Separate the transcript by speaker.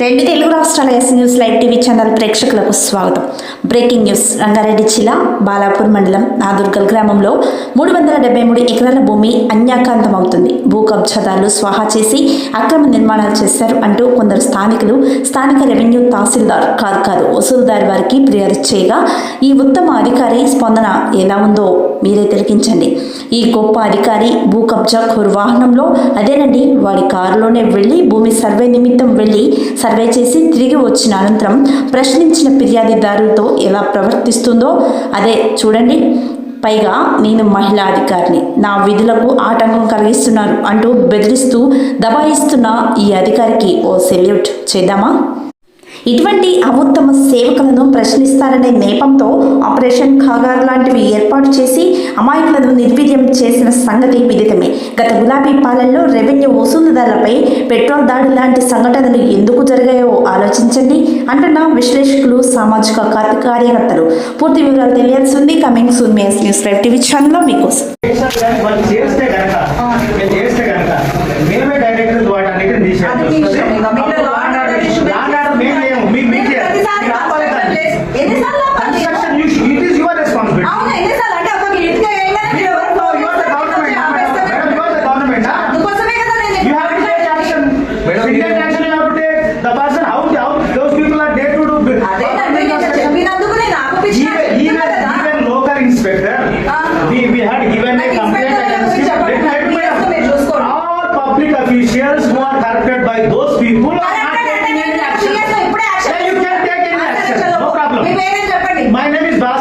Speaker 1: రెండు తెలుగు రాష్ట్రాల yes news live TV channel ప్రేక్షకులకు స్వాగతం. Breaking news. రంగారెడ్డి జిల్లా బాలాపూర్ మండలం నాదుర్గల్ గ్రామంలో 373 ఎకరాల భూమి అన్యాక్రాంతమవుతుంది. భూ కబ్జాదారులు స్వాహా చేసి అక్రమ నిర్మాణాలు చేశారు అంటూ కొందరు స్థానికులు స్థానిక రెవెన్యూ తహసీల్దార్ కాదు వసూలుదారు వారికి ఫిర్యాదు చేయగా ఈ ఉత్తమ అధికారి స్పందన ఎలా ఉందో మీరే తిలకించండి. ఈ గొప్ప అధికారి భూ కబ్జా ఖోరు వాహనంలో అదేనండి వాడి కారులోనే వెళ్ళి భూమి సర్వే నిమిత్తం వెళ్ళి సర్వే చేసి తిరిగి వచ్చిన అనంతరం ప్రశ్నించిన ఫిర్యాదుదారులతో ఎలా ప్రవర్తిస్తుందో అదే చూడండి. పైగా నేను మహిళా అధికారిని, నా విధులకు ఆటంకం కలిగిస్తున్నారు అంటూ బెదిరిస్తూ దబాయిస్తున్న ఈ అధికారికి ఓ సెల్యూట్ చేద్దామా? ఇటువంటి అత్యుత్తమ సేవకులను ప్రశ్నిస్తారనే నేపంతో ఆపరేషన్ ఖాగార్ లాంటివి ఏర్పాటు చేసి అమాయకులను నిర్వీర్యం చేసిన సంగతి విదితమే. గత గులాబీ పాలనలో రెవెన్యూ వసూలుదారులపై పెట్రోల్ దాడి లాంటి సంఘటనలు ఎందుకు జరిగాయో ఆలోచించండి అంటున్న విశ్లేషకులు, సామాజిక కార్యకర్తలు. పూర్తి వివరాలు తెలియాల్సి ఉంది. Coming soon me yes news live TV ఛానల్లో మీకోసం.
Speaker 2: Officials who are corrupted by those people are not taking any action. You can take any action. No problem. My name is Bas.